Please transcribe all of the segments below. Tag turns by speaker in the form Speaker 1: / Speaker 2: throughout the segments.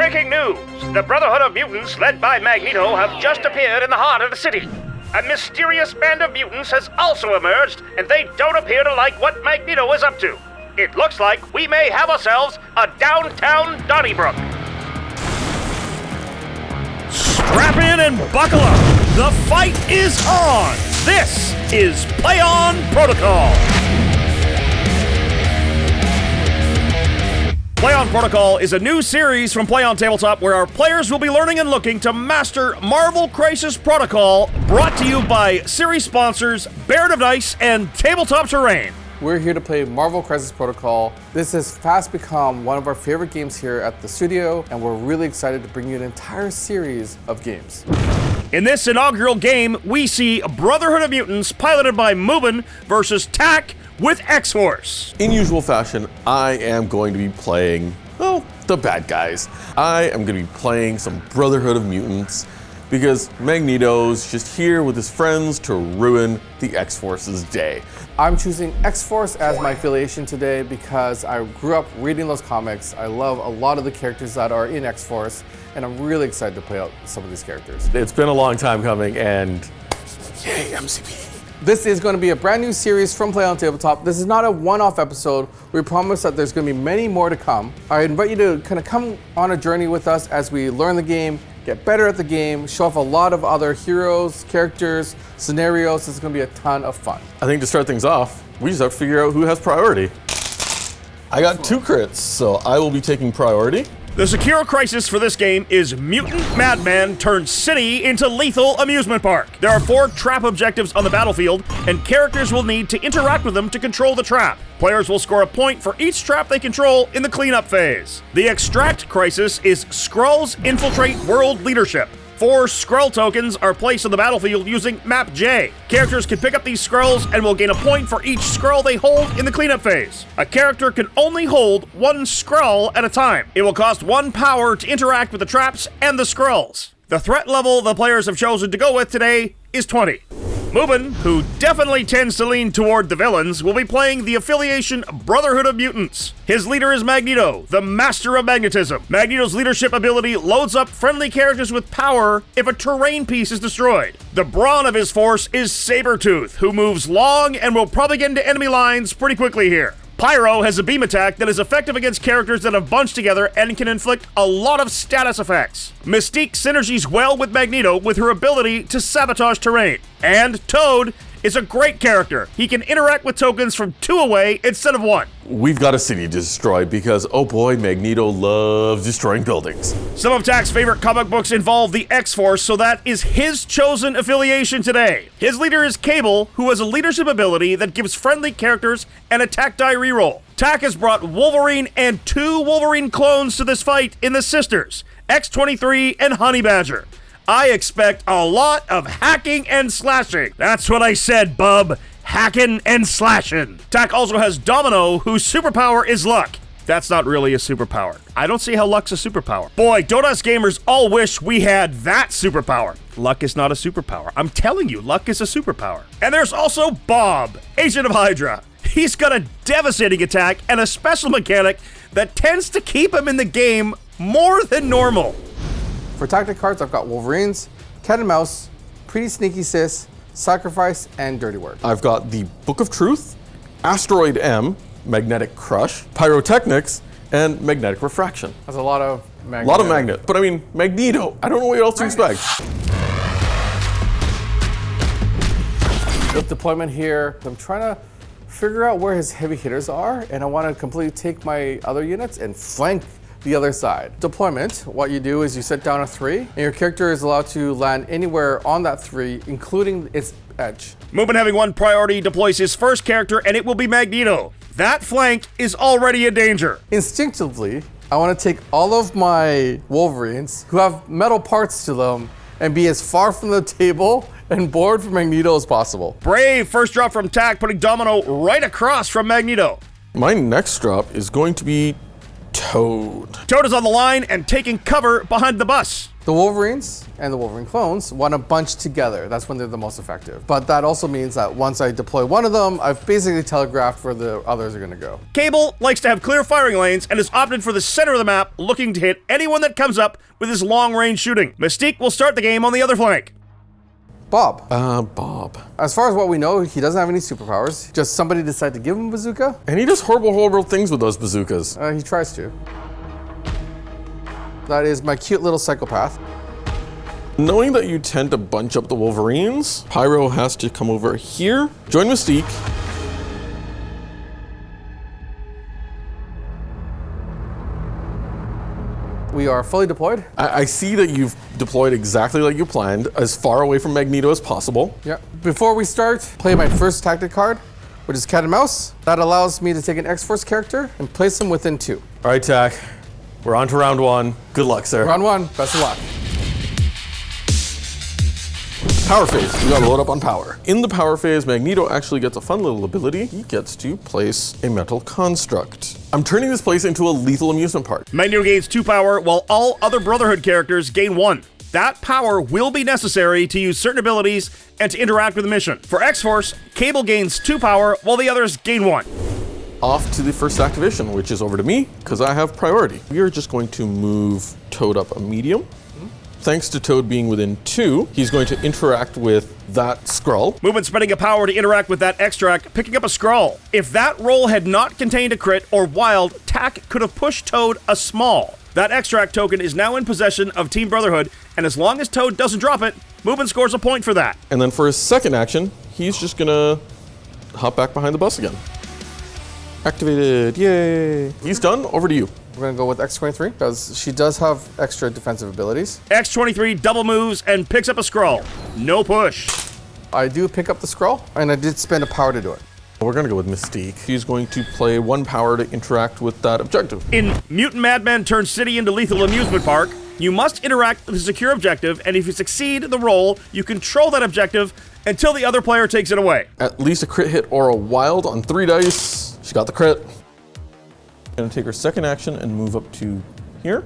Speaker 1: Breaking news! The Brotherhood of Mutants, led by Magneto, have just appeared in the heart of the city. A mysterious band of mutants has also emerged, and they don't appear to like what Magneto is up to. It looks like we may have ourselves a downtown Donnybrook.
Speaker 2: Strap in and buckle up. The fight is on. This is Play On Protocol. Play On Protocol is a new series from Play On Tabletop where our players will be learning and looking to master Marvel Crisis Protocol, brought to you by series sponsors Baird of Dice and Tabletop Terrain.
Speaker 3: We're here to play Marvel Crisis Protocol. This has fast become one of our favorite games here at the studio, and we're really excited to bring you an entire series of games.
Speaker 2: In this inaugural game, we see Brotherhood of Mutants piloted by Mubin versus TAC with X-Force.
Speaker 4: In usual fashion, I am going to be playing, the bad guys. I am going to be playing some Brotherhood of Mutants because Magneto's just here with his friends to ruin the X-Force's day.
Speaker 3: I'm choosing X-Force as my affiliation today because I grew up reading those comics. I love a lot of the characters that are in X-Force, and I'm really excited to play out some of these characters.
Speaker 4: It's been a long time coming, and yay, MCP.
Speaker 3: This is going to be a brand new series from Play On Tabletop. This is not a one-off episode. We promise that there's going to be many more to come. I invite you to kind of come on a journey with us as we learn the game, get better at the game, show off a lot of other heroes, characters, scenarios. It's going to be a ton of fun.
Speaker 4: I think to start things off, we just have to figure out who has priority. I got 2 crits, so I will be taking priority.
Speaker 2: The secure crisis for this game is Mutant Madman turns city into lethal amusement park. There are 4 trap objectives on the battlefield, and characters will need to interact with them to control the trap. Players will score a point for each trap they control in the cleanup phase. The extract crisis is Skrulls infiltrate world leadership. 4 Skrull tokens are placed on the battlefield using Map J. Characters can pick up these Skrulls and will gain a point for each Skrull they hold in the cleanup phase. A character can only hold 1 Skrull at a time. It will cost 1 power to interact with the traps and the Skrulls. The threat level the players have chosen to go with today is 20. Mubin, who definitely tends to lean toward the villains, will be playing the affiliation Brotherhood of Mutants. His leader is Magneto, the master of magnetism. Magneto's leadership ability loads up friendly characters with power if a terrain piece is destroyed. The brawn of his force is Sabretooth, who moves long and will probably get into enemy lines pretty quickly here. Pyro has a beam attack that is effective against characters that have bunched together and can inflict a lot of status effects. Mystique synergies well with Magneto with her ability to sabotage terrain. And Toad is a great character. He can interact with tokens from 2 away instead of 1.
Speaker 4: We've got a city to destroy because, oh boy, Magneto loves destroying buildings.
Speaker 2: Some of TAC's favorite comic books involve the X-Force, so that is his chosen affiliation today. His leader is Cable, who has a leadership ability that gives friendly characters an attack die reroll. TAC has brought Wolverine and 2 Wolverine clones to this fight in the Sisters, X-23 and Honey Badger. I expect a lot of hacking and slashing. That's what I said, bub. Hacking and slashing. TAC also has Domino, whose superpower is luck. That's not really a superpower. I don't see how luck's a superpower. Boy, don't us gamers all wish we had that superpower. Luck is not a superpower. I'm telling you, luck is a superpower. And there's also Bob, Agent of Hydra. He's got a devastating attack and a special mechanic that tends to keep him in the game more than normal.
Speaker 3: For tactic cards, I've got Wolverines, Cat and Mouse, Pretty Sneaky Sis, Sacrifice, and Dirty Work.
Speaker 4: I've got the Book of Truth, Asteroid M, Magnetic Crush, Pyrotechnics, and Magnetic Refraction.
Speaker 3: That's a lot of magnet.
Speaker 4: A lot of magnet, but I mean, Magneto. I don't know what else to expect.
Speaker 3: With deployment here, I'm trying to figure out where his heavy hitters are, and I want to completely take my other units and flank the other side. Deployment, what you do is you set down a 3, and your character is allowed to land anywhere on that 3, including its edge.
Speaker 2: Mubin, having 1 priority, deploys his first character, and it will be Magneto. That flank is already a danger.
Speaker 3: Instinctively, I want to take all of my Wolverines, who have metal parts to them, and be as far from the table and board from Magneto as possible.
Speaker 2: Brave first drop from TAC, putting Domino right across from Magneto.
Speaker 4: My next drop is going to be Toad.
Speaker 2: Toad is on the line and taking cover behind the bus.
Speaker 3: The Wolverines and the Wolverine clones want to bunch together. That's when they're the most effective. But that also means that once I deploy one of them, I've basically telegraphed where the others are going to go.
Speaker 2: Cable likes to have clear firing lanes and has opted for the center of the map, looking to hit anyone that comes up with his long-range shooting. Mystique will start the game on the other flank.
Speaker 3: Bob.
Speaker 4: Bob.
Speaker 3: As far as what we know, he doesn't have any superpowers. Just somebody decided to give him a bazooka.
Speaker 4: And he does horrible, horrible things with those bazookas.
Speaker 3: He tries to. That is my cute little psychopath.
Speaker 4: Knowing that you tend to bunch up the Wolverines, Pyro has to come over here, join Mystique.
Speaker 3: We are fully deployed.
Speaker 4: I see that you've deployed exactly like you planned, as far away from Magneto as possible.
Speaker 3: Yeah. Before we start, play my first tactic card, which is Cat and Mouse. That allows me to take an X-Force character and place him within 2.
Speaker 4: All right, Tack. We're on to round 1. Good luck, sir.
Speaker 3: Round 1, best of luck.
Speaker 4: Power phase. We gotta load up on power. In the power phase, Magneto actually gets a fun little ability. He gets to place a metal construct. I'm turning this place into a lethal amusement park.
Speaker 2: Magneto gains 2 power, while all other Brotherhood characters gain 1. That power will be necessary to use certain abilities and to interact with the mission. For X-Force, Cable gains 2 power, while the others gain 1.
Speaker 4: Off to the first activation, which is over to me, because I have priority. We are just going to move Toad up a medium. Thanks to Toad being within 2, he's going to interact with that Skrull.
Speaker 2: Mubin spending a power to interact with that extract, picking up a Skrull. If that roll had not contained a crit or wild, Tack could have pushed Toad a small. That extract token is now in possession of Team Brotherhood, and as long as Toad doesn't drop it, Mubin scores a point for that.
Speaker 4: And then for his second action, he's just gonna hop back behind the bus again. Activated, yay. He's done, over to you.
Speaker 3: We're gonna go with X-23 because she does have extra defensive abilities.
Speaker 2: X-23 double moves and picks up a Skrull. No push.
Speaker 3: I do pick up the Skrull, and I did spend a power to do it.
Speaker 4: We're gonna go with Mystique. He's going to play 1 power to interact with that objective.
Speaker 2: In Mutant Madman turns city into lethal amusement park, you must interact with a secure objective, and if you succeed the roll, you control that objective until the other player takes it away.
Speaker 4: At least a crit hit or a wild on 3 dice. She got the crit. Gonna take her second action and move up to here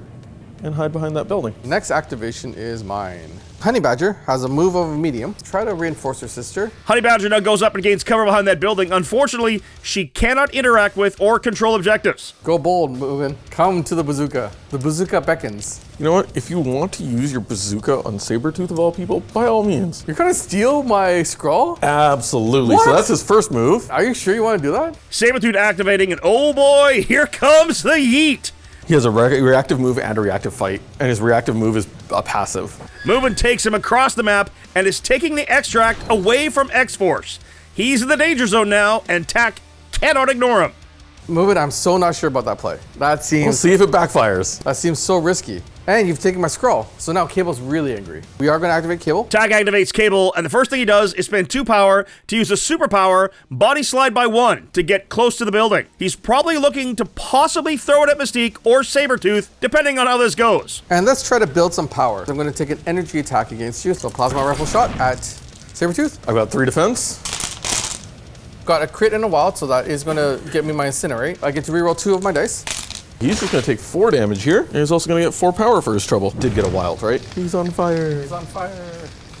Speaker 4: and hide behind that building.
Speaker 3: Next activation is mine. Honey Badger has a move of a medium. Try to reinforce her sister.
Speaker 2: Honey Badger now goes up and gains cover behind that building. Unfortunately, she cannot interact with or control objectives.
Speaker 3: Go bold, Mubin. Come to the bazooka. The bazooka beckons.
Speaker 4: You know what? If you want to use your bazooka on Sabretooth of all people, by all means.
Speaker 3: You're gonna steal my Skrull?
Speaker 4: Absolutely.
Speaker 3: What?
Speaker 4: So that's his first move.
Speaker 3: Are you sure you want to do that?
Speaker 2: Sabretooth activating, and oh boy, here comes the yeet.
Speaker 4: He has a reactive move and a reactive fight, and his reactive move is a passive.
Speaker 2: Mubin takes him across the map and is taking the extract away from X-Force. He's in the danger zone now, and Tack cannot ignore him.
Speaker 3: Mubin, I'm so not sure about that play. That
Speaker 4: We'll
Speaker 3: seems
Speaker 4: see if it backfires.
Speaker 3: so risky. And you've taken my Skrull, so now Cable's really angry. We are gonna activate Cable.
Speaker 2: Tack activates Cable, and the first thing he does is spend 2 power to use a superpower, Body Slide by 1, to get close to the building. He's probably looking to possibly throw it at Mystique or Sabretooth, depending on how this goes.
Speaker 3: And let's try to build some power. I'm gonna take an energy attack against you. So Plasma Rifle Shot at Sabretooth.
Speaker 4: I've got 3 defense.
Speaker 3: Got a crit and a wild, so that is gonna get me my Incinerate. I get to reroll 2 of my dice.
Speaker 4: He's just gonna take 4 damage here, and he's also gonna get 4 power for his trouble. Did get a wild, right? He's on fire.
Speaker 3: He's on fire.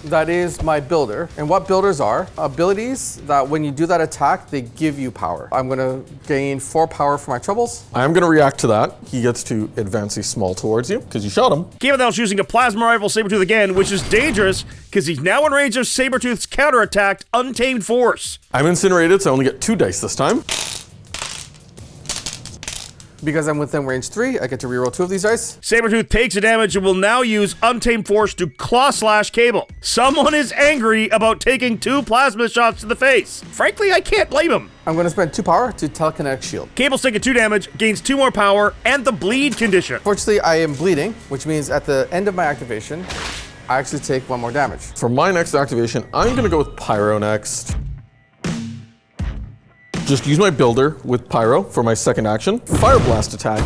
Speaker 3: That is my builder. And what builders are? Abilities that when you do that attack, they give you power. I'm gonna gain 4 power for my troubles.
Speaker 4: I'm gonna react to that. He gets to advance a small towards you, because you shot him.
Speaker 2: Cable now's using a Plasma Rifle Sabretooth again, which is dangerous, because he's now in range of Sabretooth's counterattack, Untamed Force.
Speaker 4: I'm incinerated, so I only get 2 dice this time.
Speaker 3: Because I'm within range 3, I get to reroll 2 of these dice.
Speaker 2: Sabretooth takes a damage and will now use Untamed Force to claw slash Cable. Someone is angry about taking 2 plasma shots to the face. Frankly, I can't blame him.
Speaker 3: I'm gonna spend 2 power to telekinetic shield.
Speaker 2: Cable's taking 2 damage, gains 2 more power, and the bleed condition.
Speaker 3: Fortunately, I am bleeding, which means at the end of my activation, I actually take 1 more damage.
Speaker 4: For my next activation, I'm gonna go with Pyro next. Just use my builder with Pyro for my second action. Fire Blast attack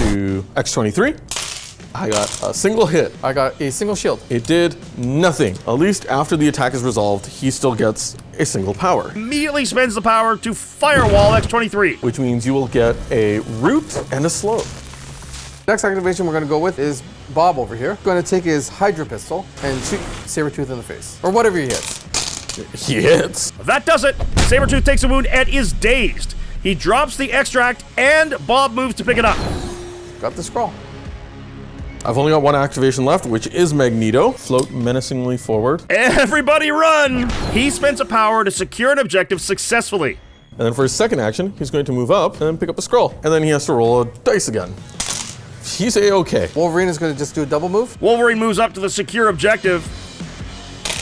Speaker 4: into X-23. I got a single hit.
Speaker 3: I got a single shield.
Speaker 4: It did nothing. At least after the attack is resolved, he still gets a single power,
Speaker 2: Immediately spends the power to Firewall X-23.
Speaker 4: which means you will get a root and a slow.
Speaker 3: Next activation we're going to go with is Bob over here. Going to take his Hydra pistol and shoot Sabretooth in the face. Or whatever he hits.
Speaker 4: He hits.
Speaker 2: That does it. Sabretooth takes a wound and is dazed. He drops the extract and Bob moves to pick it up.
Speaker 3: Got the scroll.
Speaker 4: I've only got one activation left, which is Magneto. Float menacingly forward.
Speaker 2: Everybody run! He spends a power to secure an objective successfully.
Speaker 4: And then for his second action, he's going to move up and pick up a scroll. And then he has to roll a dice again. He's A-okay.
Speaker 3: Wolverine is going to just do a double move.
Speaker 2: Wolverine moves up to the secure objective.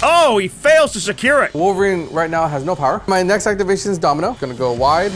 Speaker 2: Oh, he fails to secure it.
Speaker 3: Wolverine right now has no power. My next activation is Domino. Going to go wide.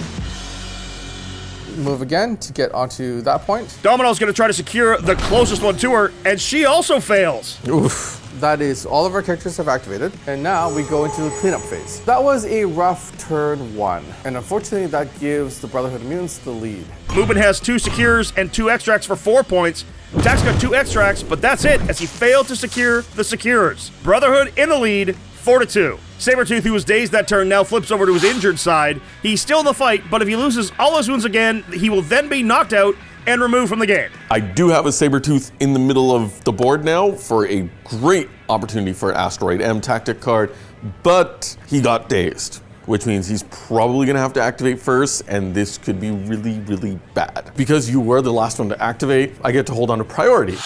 Speaker 3: Move again to get onto that point.
Speaker 2: Domino's going to try to secure the closest one to her, and she also fails.
Speaker 4: Oof.
Speaker 3: That is all of our characters have activated. And now we go into the cleanup phase. That was a rough turn 1. And unfortunately, that gives the Brotherhood of Mutants the lead.
Speaker 2: Mubin has 2 secures and 2 extracts for 4 points. Tack's got 2 extracts, but that's it, as he failed to secure the secures. Brotherhood in the lead, 4-2. Sabretooth, who was dazed that turn, now flips over to his injured side. He's still in the fight, but if he loses all his wounds again, he will then be knocked out and removed from the game.
Speaker 4: I do have a Sabretooth in the middle of the board now for a great opportunity for an Asteroid M tactic card, but he got dazed, which means he's probably going to have to activate first, and this could be really, really bad. Because you were the last one to activate, I get to hold on to priority.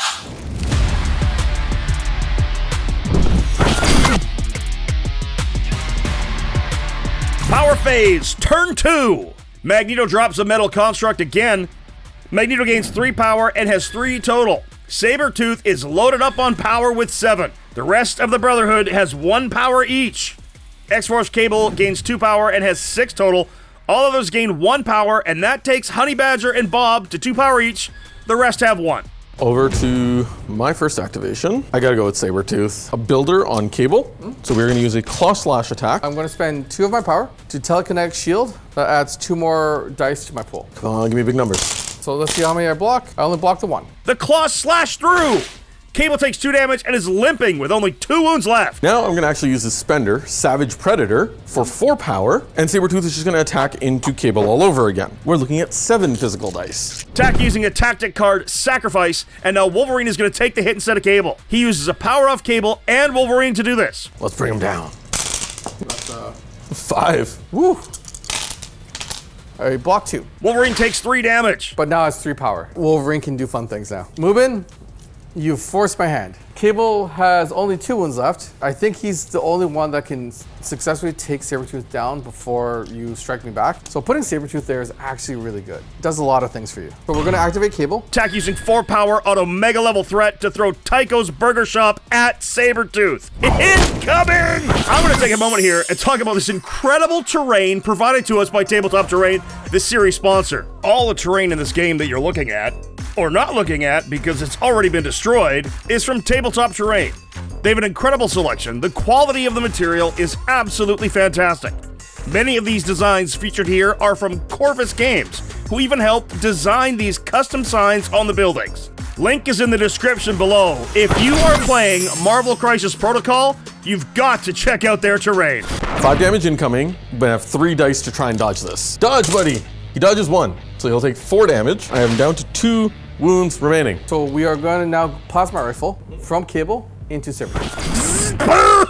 Speaker 2: Power phase, turn 2. Magneto drops a metal construct again. Magneto gains 3 power and has 3 total. Sabretooth is loaded up on power with 7. The rest of the Brotherhood has 1 power each. X-Force Cable gains 2 power and has 6 total. All others gain 1 power, and that takes Honey Badger and Bob to 2 power each. The rest have 1.
Speaker 4: Over to my first activation. I gotta go with Sabretooth. A builder on Cable. So we're gonna use a Claw Slash attack.
Speaker 3: I'm going to spend 2 of my power to telekinetic shield. That adds 2 more dice to my pool.
Speaker 4: Come on, give me big numbers.
Speaker 3: So let's see how many I block. I only blocked the 1.
Speaker 2: The claws slash through. Cable takes 2 damage and is limping with only 2 wounds left.
Speaker 4: Now I'm gonna actually use the Spender, Savage Predator, for 4 power, and Sabretooth is just gonna attack into Cable all over again. We're looking at 7 physical dice.
Speaker 2: Tack using a tactic card, Sacrifice, and now Wolverine is going to take the hit instead of Cable. He uses a power off Cable and Wolverine to do this.
Speaker 4: Let's bring him down.
Speaker 3: That's
Speaker 4: 5.
Speaker 3: woo. I blocked 2.
Speaker 2: Wolverine takes 3 damage.
Speaker 3: But now it's 3 power. Wolverine can do fun things now. Mubin, you forced my hand. Cable has only 2 wounds left. I think he's the only one that can successfully take Sabretooth down before you strike me back. So putting Sabretooth there is actually really good. It does a lot of things for you. But we're gonna activate Cable.
Speaker 2: Tack using 4 power on a mega level threat to throw Tycho's Burger Shop at Sabretooth. Incoming! I'm gonna take a moment here and talk about this incredible terrain provided to us by Tabletop Terrain, this series sponsor. All the terrain in this game that you're looking at, or not looking at because it's already been destroyed, is from Tabletop Terrain. They have an incredible selection. The quality of the material is absolutely fantastic. Many of these designs featured here are from Corvus Games, who even helped design these custom signs on the buildings. Link is in the description below. If you are playing Marvel Crisis Protocol, you've got to check out their terrain.
Speaker 4: 5 damage incoming, but I have 3 dice to try and dodge this. Dodge, buddy! He dodges 1, so he'll take 4 damage. I have him down to 2 wounds remaining.
Speaker 3: So we are going to now plasma rifle from Cable into Sabretooth.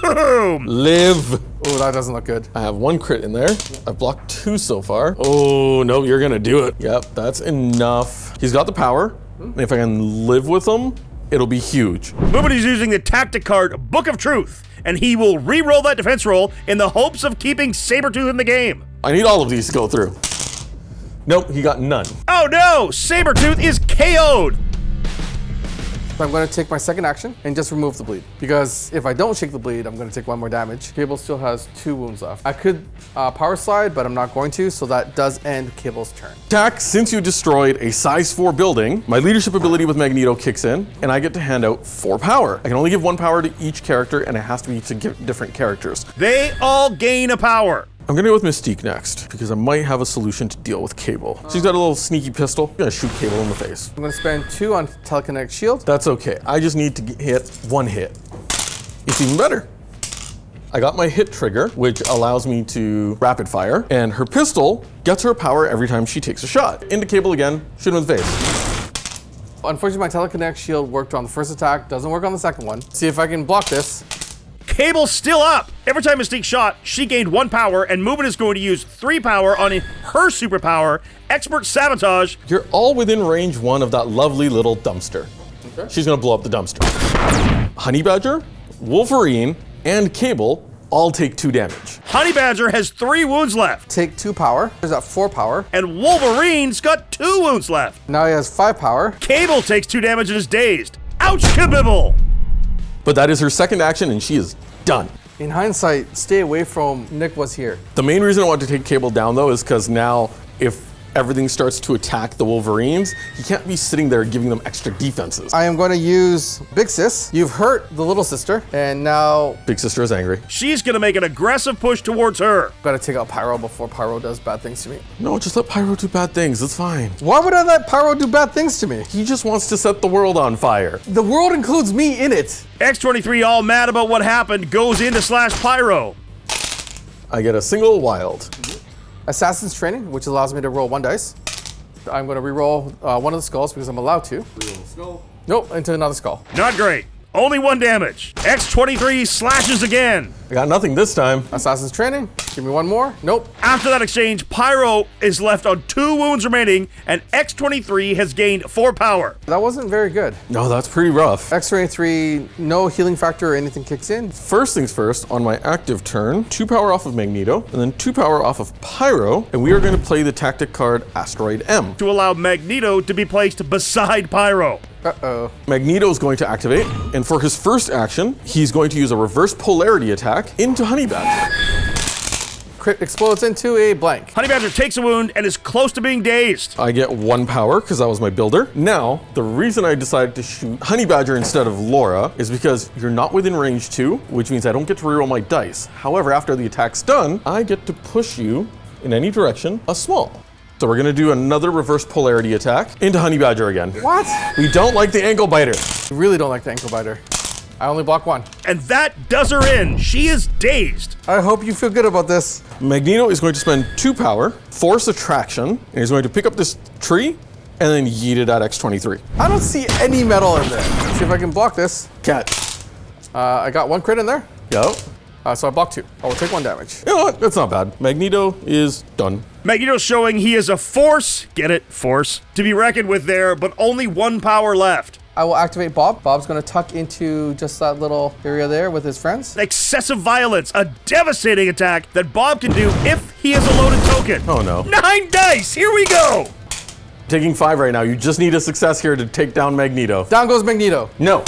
Speaker 2: Boom!
Speaker 4: Live!
Speaker 3: Oh, that doesn't look good.
Speaker 4: I have 1 crit in there. I've blocked 2 so far. Oh, no, you're gonna do it. Yep, that's enough. He's got the power, and if I can live with him, it'll be huge.
Speaker 2: Mubin is using the tactic card Book of Truth, and he will re-roll that defense roll in the hopes of keeping Sabretooth in the game.
Speaker 4: I need all of these to go through. Nope, he got none.
Speaker 2: Oh no! Sabretooth is KO'd!
Speaker 3: I'm going to take my second action and just remove the bleed. Because if I don't shake the bleed, I'm going to take 1 more damage. Cable still has 2 wounds left. I could power slide, but I'm not going to, so that does end Cable's turn.
Speaker 4: Tack, since you destroyed a size 4 building, my leadership ability with Magneto kicks in, and I get to hand out 4 power. I can only give 1 power to each character, and it has to be to different characters.
Speaker 2: They all gain a power.
Speaker 4: I'm gonna go with Mystique next, because I might have a solution to deal with Cable. She's got a little sneaky pistol. I'm gonna shoot Cable in the face.
Speaker 3: I'm going to spend 2 on telekinetic shield.
Speaker 4: That's okay. I just need to hit 1 hit. It's even better. I got my hit trigger, which allows me to rapid fire, and her pistol gets her power every time she takes a shot. Into Cable again, shoot him in the face.
Speaker 3: Unfortunately, my telekinetic shield worked on the first attack, doesn't work on the second one. See if I can block this.
Speaker 2: Cable's still up. Every time Mystique shot, she gained 1 power, and Mubin is going to use 3 power on her superpower, Expert Sabotage.
Speaker 4: You're all within range 1 of that lovely little dumpster. Okay. She's gonna blow up the dumpster. Honey Badger, Wolverine, and Cable all take 2 damage.
Speaker 2: Honey Badger has 3 wounds left,
Speaker 3: Take 2 power. There's that 4 power.
Speaker 2: and Wolverine's got 2 wounds left.
Speaker 3: Now he has 5 power.
Speaker 2: Cable takes 2 damage and is dazed. Ouch, kabibble!
Speaker 4: But that is her second action, and she is done.
Speaker 3: In hindsight, stay away from Nick was here.
Speaker 4: The main reason I want to take Cable down, though, is because now if everything starts to attack the Wolverines, he can't be sitting there giving them extra defenses.
Speaker 3: I am going to use Big Sis. You've hurt the little sister, and now
Speaker 4: Big Sister is angry.
Speaker 2: She's gonna make an aggressive push towards her.
Speaker 3: gotta take out Pyro before Pyro does bad things to me.
Speaker 4: No, just let Pyro do bad things. It's fine.
Speaker 3: Why would I let Pyro do bad things to me?
Speaker 4: He just wants to set the world on fire.
Speaker 3: The world includes me in it.
Speaker 2: X-23, all mad about what happened, goes in to slash Pyro.
Speaker 4: I get a single wild.
Speaker 3: Assassin's Training, which allows me to roll 1 dice. I'm gonna re-roll one of the skulls because I'm allowed to.
Speaker 5: Reroll skull.
Speaker 3: Nope, into another skull.
Speaker 2: Not great. Only 1 damage. X-23 slashes again.
Speaker 4: I got nothing this time.
Speaker 3: Assassin's Training, give me 1 more. Nope.
Speaker 2: After that exchange, Pyro is left on 2 wounds remaining, and X-23 has gained 4 power.
Speaker 3: That wasn't very good.
Speaker 4: No, that's pretty rough.
Speaker 3: X-23, no healing factor or anything kicks in.
Speaker 4: First things first, on my active turn, 2 power off of Magneto, and then 2 power off of Pyro, and we are going to play the tactic card Asteroid M.
Speaker 2: To allow Magneto to be placed beside Pyro.
Speaker 3: Uh-oh.
Speaker 4: Magneto is going to activate, and for his first action, he's going to use a reverse polarity attack into Honey Badger.
Speaker 3: Crit explodes into a blank.
Speaker 2: Honey Badger takes a wound and is close to being dazed.
Speaker 4: I get 1 power because that was my builder. Now, the reason I decided to shoot Honey Badger instead of Laura is because you're not within range 2, which means I don't get to reroll my dice. However, after the attack's done, I get to push you in any direction a small. So we're gonna do another reverse polarity attack into Honey Badger again.
Speaker 3: What?
Speaker 4: We don't like the ankle biter.
Speaker 3: I really don't like the ankle biter. I only block 1.
Speaker 2: And that does her in. She is dazed.
Speaker 3: I hope you feel good about this.
Speaker 4: Magneto is going to spend 2 power, force attraction, and he's going to pick up this tree and then yeet it at X-23.
Speaker 3: I don't see any metal in there. See if I can block this.
Speaker 4: Cat.
Speaker 3: I got 1 crit in there.
Speaker 4: Yo.
Speaker 3: So I blocked 2. I will take 1 damage.
Speaker 4: You know what? That's not bad. Magneto is done.
Speaker 2: Magneto's showing he is a force, get it, force, to be reckoned with there, but only 1 power left.
Speaker 3: I will activate Bob. Bob's gonna tuck into just that little area there with his friends.
Speaker 2: Excessive violence, a devastating attack that Bob can do if he has a loaded token.
Speaker 4: Oh no.
Speaker 2: 9 dice, here we go.
Speaker 4: Taking 5 right now. You just need a success here to take down Magneto.
Speaker 3: Down goes Magneto.
Speaker 4: No.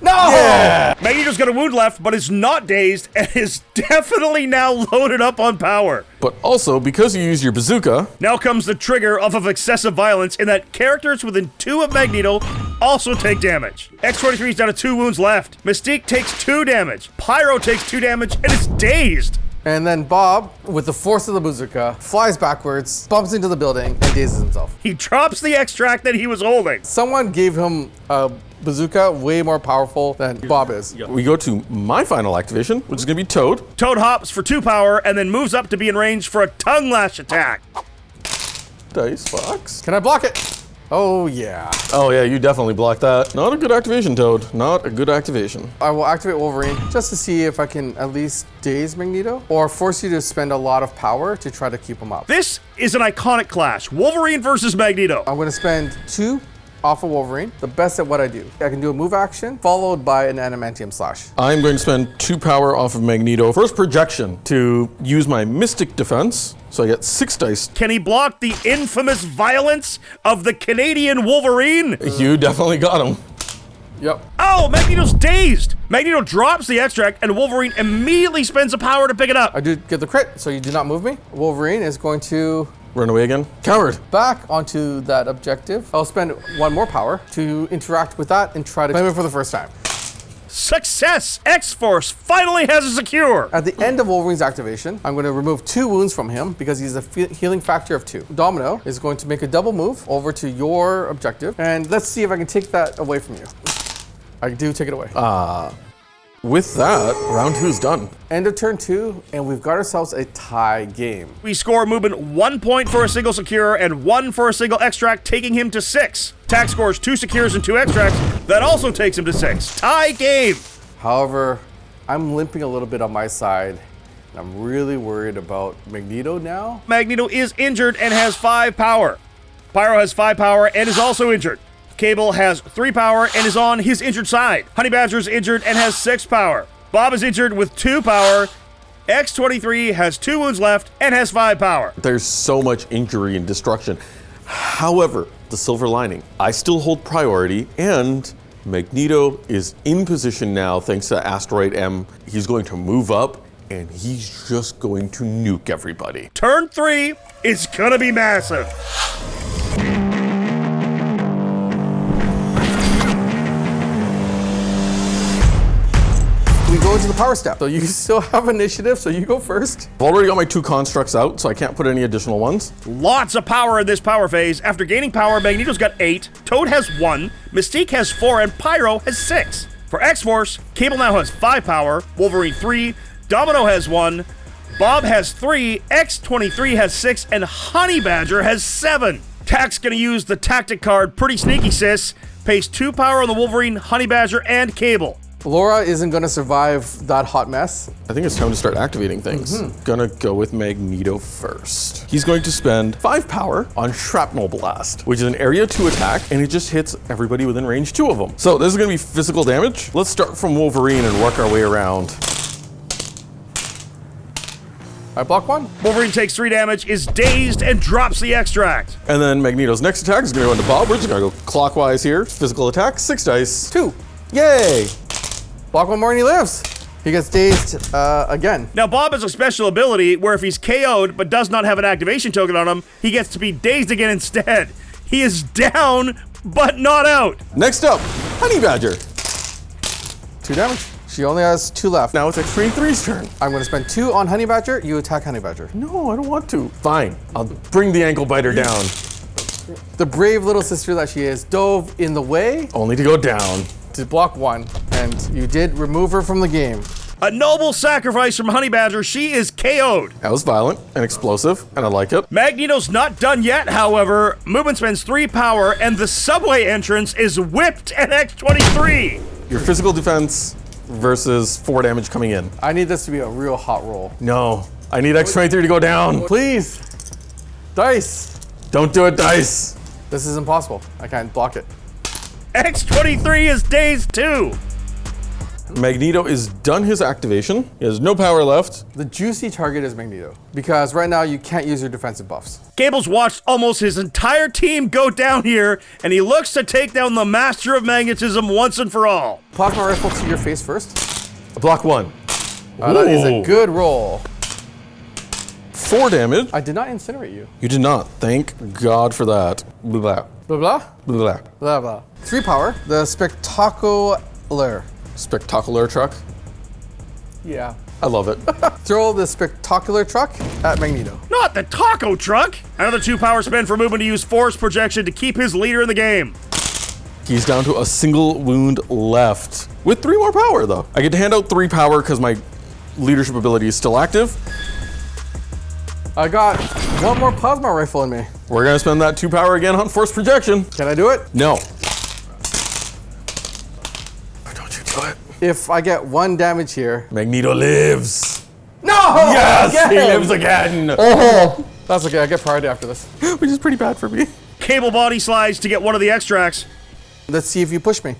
Speaker 3: No!
Speaker 2: Magneto's got a wound left, but is not dazed and is definitely now loaded up on power.
Speaker 4: But also, because you use your bazooka,
Speaker 2: Now comes the trigger of excessive violence in that characters within 2 of Magneto also take damage. X-23's down to 2 wounds left. Mystique takes 2 damage. Pyro takes 2 damage and is dazed.
Speaker 3: And then Bob, with the force of the bazooka, flies backwards, bumps into the building, and dazes himself.
Speaker 2: He drops the extract that he was holding.
Speaker 3: Someone gave him a bazooka way more powerful than Bob is.
Speaker 4: we go to my final activation, which is going to be Toad.
Speaker 2: Toad hops for 2 power and then moves up to be in range for a tongue lash attack.
Speaker 4: Dice box.
Speaker 3: Can I block it? Oh, yeah.
Speaker 4: Oh yeah, you definitely blocked that. Not a good activation, Toad. Not a good activation.
Speaker 3: I will activate Wolverine just to see if I can at least daze Magneto or force you to spend a lot of power to try to keep him up.
Speaker 2: This is an iconic clash. Wolverine versus Magneto.
Speaker 3: I'm going to spend 2 off of Wolverine, the best at what I do. I can do a move action followed by an adamantium slash.
Speaker 4: I'm going to spend 2 power off of Magneto. First projection to use my Mystic Defense. So I get 6 dice.
Speaker 2: Can he block the infamous violence of the Canadian Wolverine?
Speaker 4: You definitely got him.
Speaker 3: Yep.
Speaker 2: Oh, Magneto's dazed. Magneto drops the extract and Wolverine immediately spends a power to pick it up.
Speaker 3: I do get the crit, so you do not move me. Wolverine is going to
Speaker 4: Run away again. Coward.
Speaker 3: back onto that objective. I'll spend 1 more power to interact with that and try to claim it for the first time.
Speaker 2: Success! X-Force finally has a secure.
Speaker 3: At the end of Wolverine's activation, I'm going to remove 2 wounds from him because he's a healing factor of 2. Domino is going to make a double move over to your objective, and let's see if I can take that away from you. I do take it away.
Speaker 4: with that, round 2 is done.
Speaker 3: End of turn 2, and we've got ourselves a tie game.
Speaker 2: We score Mubin 1 point for a single secure and 1 for a single extract, taking him to 6. Tax scores 2 secures and 2 extracts. That also takes him to 6. Tie game.
Speaker 3: However, I'm limping a little bit on my side. And I'm really worried about Magneto now.
Speaker 2: Magneto is injured and has 5 power. Pyro has 5 power and is also injured. Cable has 3 power and is on his injured side. Honey Badger is injured and has 6 power. Bob is injured with 2 power. X-23 has 2 wounds left and has 5 power.
Speaker 4: There's so much injury and destruction. However, the silver lining, I still hold priority, and Magneto is in position now thanks to Asteroid M. He's going to move up, and he's just going to nuke everybody.
Speaker 2: Turn 3 is gonna be massive.
Speaker 3: We go into the power step. So you still have initiative, so you go first.
Speaker 4: I've already got my 2 constructs out, so I can't put any additional ones.
Speaker 2: Lots of power in this power phase. After gaining power, Magneto's got 8, Toad has 1, Mystique has 4, and Pyro has 6. For X-Force, Cable now has 5 power, Wolverine 3, Domino has 1, Bob has 3, X-23 has 6, and Honey Badger has 7. Tack's gonna use the tactic card, pretty sneaky sis, pays 2 power on the Wolverine, Honey Badger, and Cable.
Speaker 3: Laura isn't gonna survive that hot mess.
Speaker 4: I think it's time to start activating things. Gonna go with Magneto first. He's going to spend 5 power on Shrapnel Blast, which is an area 2 attack, and it just hits everybody within range 2 of them. So this is gonna be physical damage. Let's start from Wolverine and work our way around.
Speaker 3: I block 1.
Speaker 2: Wolverine takes 3 damage, is dazed, and drops the extract.
Speaker 4: And then Magneto's next attack is gonna go into Bob. We're just gonna go clockwise here. Physical attack, 6 dice.
Speaker 3: 2.
Speaker 4: Yay!
Speaker 3: Block 1 more and he lives. He gets dazed again.
Speaker 2: Now, Bob has a special ability where if he's KO'd but does not have an activation token on him, he gets to be dazed again instead. He is down, but not out.
Speaker 4: Next up, Honey Badger.
Speaker 3: 2 damage. She only has 2 left.
Speaker 4: Now it's X-23's turn.
Speaker 3: I'm gonna spend 2 on Honey Badger. You attack Honey Badger.
Speaker 4: No, I don't want to. Fine, I'll bring the ankle biter down.
Speaker 3: The brave little sister that she is dove in the way
Speaker 4: Only to go down.
Speaker 3: to block 1, and you did remove her from the game.
Speaker 2: A noble sacrifice from Honey Badger. She is KO'd.
Speaker 4: That was violent and explosive, and I like it.
Speaker 2: Magneto's not done yet, however. Mubin spends 3 power, and the subway entrance is whipped at X-23.
Speaker 4: Your physical defense versus 4 damage coming in.
Speaker 3: I need this to be a real hot roll.
Speaker 4: No, I need X-23 to go down.
Speaker 3: Please. Dice.
Speaker 4: Don't do it, Dice.
Speaker 3: This is impossible. I can't block it.
Speaker 2: X-23 is dazed too.
Speaker 4: Magneto is done his activation. He has no power left.
Speaker 3: The juicy target is Magneto, because right now you can't use your defensive buffs.
Speaker 2: Cable's watched almost his entire team go down here, and he looks to take down the master of magnetism once and for all.
Speaker 3: Plasma rifle to your face first.
Speaker 4: Block 1.
Speaker 3: That is a good roll.
Speaker 4: 4 damage.
Speaker 3: I did not incinerate you.
Speaker 4: You did not. Thank God for that. Blah, blah,
Speaker 3: Blah, blah,
Speaker 4: blah.
Speaker 3: blah, blah. 3 power. The Spectacular.
Speaker 4: Spectacular truck.
Speaker 3: Yeah.
Speaker 4: I love it.
Speaker 3: Throw the Spectacular truck at Magneto.
Speaker 2: Not the taco truck! Another 2 power spend for Mubin to use force projection to keep his leader in the game.
Speaker 4: He's down to a single wound left. With 3 more power, though. I get to hand out 3 power because my leadership ability is still active.
Speaker 3: I got 1 more plasma rifle in me.
Speaker 4: We're gonna spend that 2 power again on force projection.
Speaker 3: Can I do it?
Speaker 4: No. Don't you do it.
Speaker 3: If I get 1 damage here.
Speaker 4: Magneto lives.
Speaker 3: No!
Speaker 4: Yes,
Speaker 3: Again!
Speaker 4: he lives again.
Speaker 3: Oh! That's okay, I get priority after this.
Speaker 4: Which is pretty bad for me.
Speaker 2: Cable body slides to get one of the extracts.
Speaker 3: Let's see if you push me.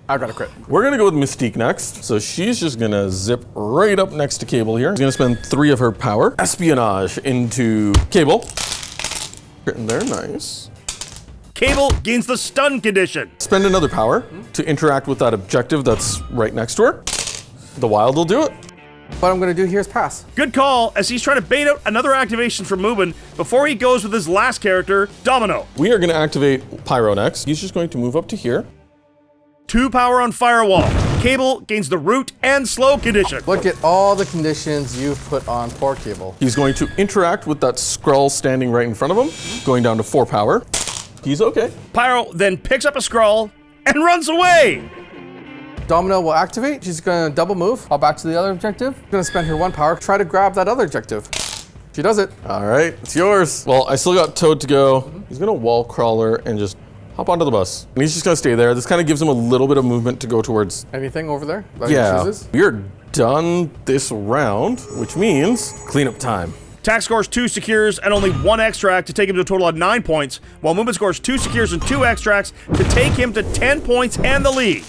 Speaker 3: I got a crit.
Speaker 4: We're gonna go with Mystique next. So she's just gonna zip right up next to Cable here. She's gonna spend 3 of her power. Espionage into Cable. Written there, nice.
Speaker 2: Cable gains the stun condition.
Speaker 4: Spend another power to interact with that objective that's right next to her. The Wild will do it.
Speaker 3: What I'm gonna do here is pass.
Speaker 2: Good call, as he's trying to bait out another activation from Mubin before he goes with his last character, Domino.
Speaker 4: We are gonna activate Pyro next. He's just going to move up to here.
Speaker 2: 2 power on Firewall. Cable gains the root and slow condition.
Speaker 3: Look at all the conditions you've put on poor Cable.
Speaker 4: He's going to interact with that Skrull standing right in front of him, going down to 4 power. He's okay.
Speaker 2: Pyro then picks up a scroll and runs away.
Speaker 3: Domino will activate. She's gonna double move, hop back to the other objective. Gonna spend her 1 power, try to grab that other objective. She does it.
Speaker 4: All right, it's yours. Well, I still got Toad to go. He's gonna wall crawler and just hop onto the bus. And he's just gonna stay there. This kind of gives him a little bit of movement to go towards.
Speaker 3: Anything over there that he
Speaker 4: Yeah,
Speaker 3: chooses?
Speaker 4: we're done this round, which means cleanup time.
Speaker 2: Tack scores 2 secures and only 1 extract to take him to a total of 9 points, while Mubin scores 2 secures and 2 extracts to take him to 10 points and the lead.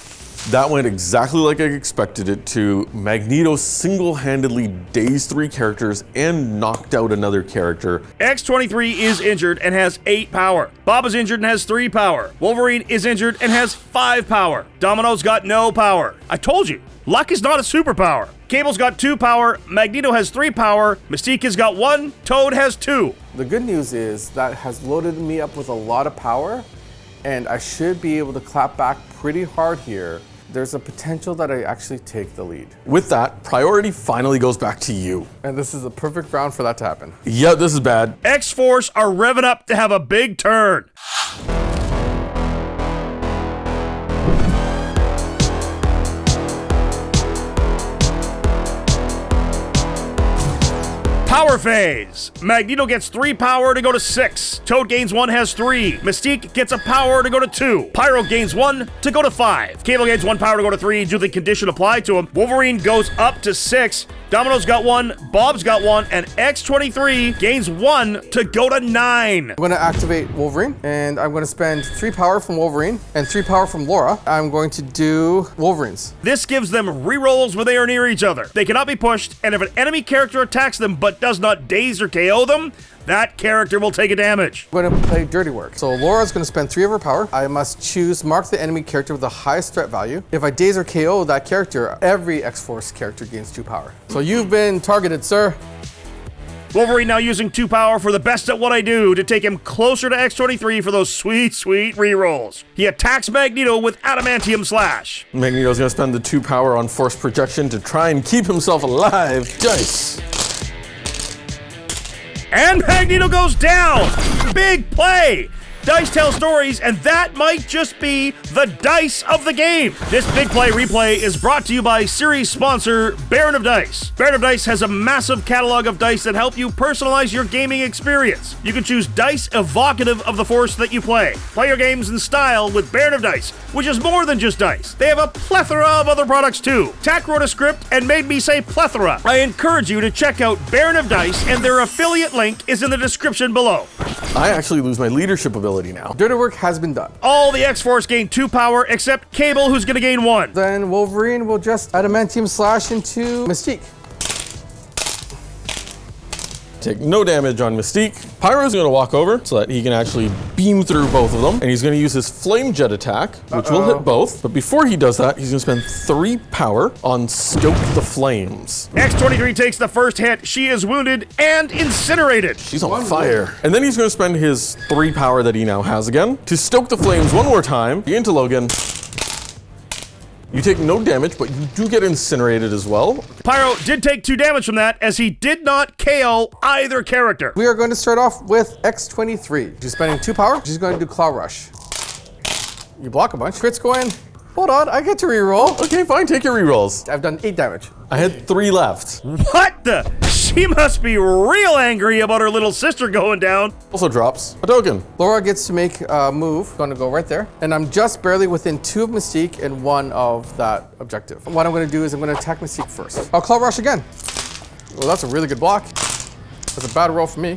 Speaker 4: That went exactly like I expected it to. Magneto single-handedly dazed 3 characters and knocked out another character.
Speaker 2: X-23 is injured and has 8 power. Bob is injured and has 3 power. Wolverine is injured and has 5 power. Domino's got no power. I told you, luck is not a superpower. Cable's got 2 power, Magneto has 3 power, Mystique has got 1, Toad has 2.
Speaker 3: The good news is that has loaded me up with a lot of power, and I should be able to clap back pretty hard here. There's a potential that I actually take the lead.
Speaker 4: With that, priority finally goes back to you.
Speaker 3: And this is a perfect round for that to happen.
Speaker 4: Yeah, this is bad.
Speaker 2: X-Force are revving up to have a big turn. Power phase. Magneto gets 3 power to go to 6. Toad gains 1, has 3. Mystique gets a power to go to 2. Pyro gains 1 to go to 5. Cable gains 1 power to go to 3 due to the condition applied to him. Wolverine goes up to 6. Domino's got 1, Bob's got 1, and X-23 gains 1 to go to 9.
Speaker 3: I'm gonna activate Wolverine, and I'm gonna spend 3 power from Wolverine and 3 power from Laura. I'm going to do Wolverines.
Speaker 2: This gives them rerolls when they are near each other. They cannot be pushed, and if an enemy character attacks them but does not daze or KO them, that character will take a damage.
Speaker 3: I'm gonna play Dirty Work. So Laura's gonna spend 3 of her power. I must choose mark the enemy character with the highest threat value. If I daze or KO that character, every X-Force character gains 2 power. So you've been targeted, sir.
Speaker 2: Wolverine now using 2 power for the best at what I do to take him closer to X-23 for those sweet, sweet rerolls. He attacks Magneto with Adamantium Slash.
Speaker 4: Magneto's gonna spend the 2 power on force projection to try and keep himself alive. Dice.
Speaker 2: And Magneto goes down! Big play! Dice tell stories, and that might just be the dice of the game. This Big Play replay is brought to you by series sponsor Baron of Dice. Baron of Dice has a massive catalog of dice that help you personalize your gaming experience. You can choose dice evocative of the force that you play. Play your games in style with Baron of Dice, which is more than just dice. They have a plethora of other products too. Tack wrote a script and made me say plethora. I encourage you to check out Baron of Dice, and their affiliate link is in the description below.
Speaker 4: I actually lose my leadership ability now.
Speaker 3: Dirty Work has been done.
Speaker 2: All the X-Force gain 2 power except Cable, who's gonna gain 1.
Speaker 3: Then Wolverine will just Adamantium Slash into Mystique.
Speaker 4: Take no damage on Mystique. Pyro's gonna walk over so that he can actually beam through both of them. And he's gonna use his Flame Jet attack, which will hit both. But before he does that, he's gonna spend 3 power on Stoke the Flames.
Speaker 2: X-23 takes the first hit. She is wounded and incinerated.
Speaker 4: She's on fire. And then he's gonna spend his 3 power that he now has again to stoke the flames one more time. Into Logan. You take no damage, but you do get incinerated as well.
Speaker 2: Pyro did take 2 damage from that, as he did not KO either character.
Speaker 3: We are going to start off with X-23. She's spending 2 power. She's going to do Claw Rush. You block a bunch. Crits go in. Hold on, I get to reroll.
Speaker 4: Okay, fine, take your rerolls.
Speaker 3: I've done 8 damage.
Speaker 4: I had 3 left.
Speaker 2: What the? She must be real angry about her little sister going down.
Speaker 4: Also drops a token.
Speaker 3: Laura gets to make a move. Going to go right there. And I'm just barely within 2 of Mystique and 1 of that objective. What I'm going to do is I'm going to attack Mystique first. I'll Claw Rush again. Well, that's a really good block. That's a bad roll for me.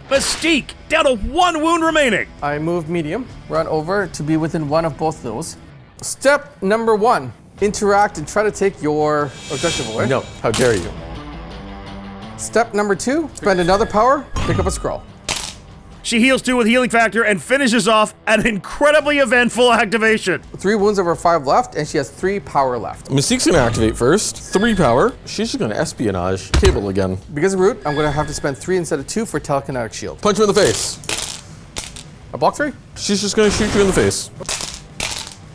Speaker 2: Mystique, down to 1 wound remaining.
Speaker 3: I move medium, run over to be within 1 of both those. Step number 1, interact and try to take your objective away.
Speaker 4: No, how dare you?
Speaker 3: Step number 2, spend another power, pick up a scroll.
Speaker 2: She heals 2 with healing factor and finishes off an incredibly eventful activation.
Speaker 3: 3 wounds over 5 left, and she has 3 power left.
Speaker 4: Mystique's gonna activate first. 3 power. She's just gonna espionage Cable again.
Speaker 3: Because of root, I'm gonna have to spend 3 instead of 2 for telekinetic shield.
Speaker 4: Punch him in the face.
Speaker 3: I block 3?
Speaker 4: She's just gonna shoot you in the face.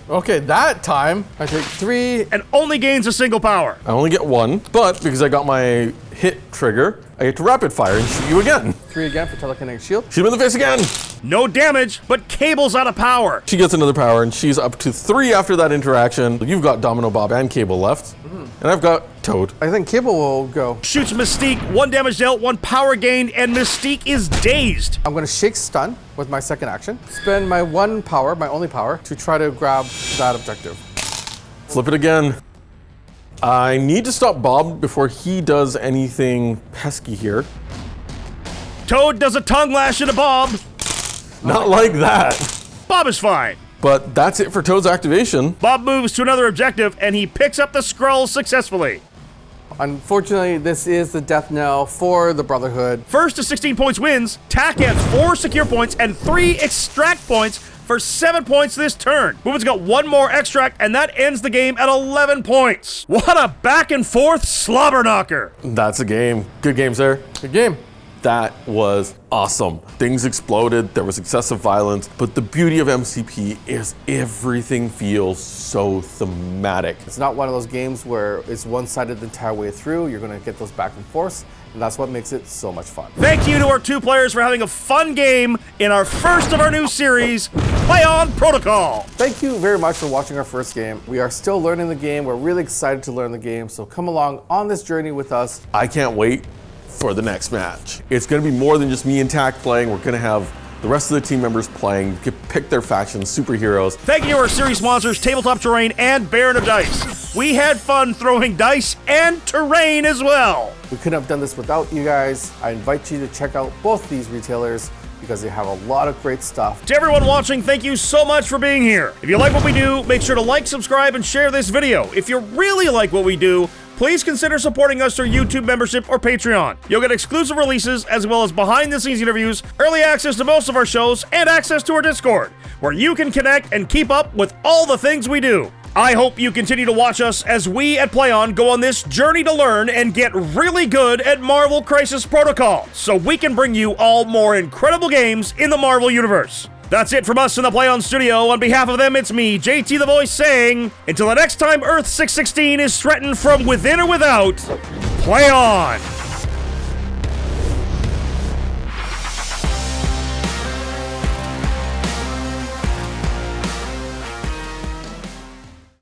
Speaker 3: Okay, that time, I take 3.
Speaker 2: And only gains a single power.
Speaker 4: I only get 1, but because I got my hit trigger, I get to rapid fire and shoot you again.
Speaker 3: 3 again for telekinetic shield.
Speaker 4: Shoot him in the face again.
Speaker 2: No damage, but Cable's out of power.
Speaker 4: She gets another power, and she's up to 3 after that interaction. You've got Domino, Bob, and Cable left. And I've got Toad.
Speaker 3: I think Cable will go.
Speaker 2: Shoots Mystique, 1 damage dealt, 1 power gained, and Mystique is dazed.
Speaker 3: I'm going to shake stun with my second action. Spend my 1 power, my only power, to try to grab that objective.
Speaker 4: Flip it again. I need to stop Bob before he does anything pesky here.
Speaker 2: Toad does a tongue lash into Bob.
Speaker 4: Not like that.
Speaker 2: Bob is fine.
Speaker 4: But that's it for Toad's activation.
Speaker 2: Bob moves to another objective, and he picks up the scroll successfully.
Speaker 3: Unfortunately, this is the death knell for the Brotherhood.
Speaker 2: First to 16 points wins. Tack adds 4 secure points and 3 extract points for 7 points this turn. Mubin's got 1 more extract, and that ends the game at 11 points. What a back and forth slobber knocker.
Speaker 4: That's a game. Good game, sir.
Speaker 3: Good game.
Speaker 4: That was awesome. Things exploded, there was excessive violence, but the beauty of MCP is everything feels so thematic.
Speaker 3: It's not one of those games where it's one-sided the entire way through. You're going to get those back and forths, and that's what makes it so much fun.
Speaker 2: Thank you to our 2 players for having a fun game in our first of our new series, Play On Protocol.
Speaker 3: Thank you very much for watching our first game. We are still learning the game. We're really excited to learn the game, so come along on this journey with us.
Speaker 4: I can't wait for the next match. It's going to be more than just me and Tack playing. We're going to have the rest of the team members playing, pick their factions, superheroes.
Speaker 2: Thank you to our series sponsors, Tabletop Terrain and Baron of Dice. We had fun throwing dice and terrain as well.
Speaker 3: We couldn't have done this without you guys. I invite you to check out both these retailers because they have a lot of great stuff.
Speaker 2: To everyone watching, thank you so much for being here. If you like what we do, make sure to like, subscribe, and share this video. If you really like what we do, please consider supporting us through YouTube membership or Patreon. You'll get exclusive releases as well as behind-the-scenes interviews, early access to most of our shows, and access to our Discord, where you can connect and keep up with all the things we do. I hope you continue to watch us as we at PlayOn go on this journey to learn and get really good at Marvel Crisis Protocol, so we can bring you all more incredible games in the Marvel Universe. That's it from us in the PlayOn studio. On behalf of them, it's me, JT the Voice, saying, until the next time Earth 616 is threatened from within or without, play on!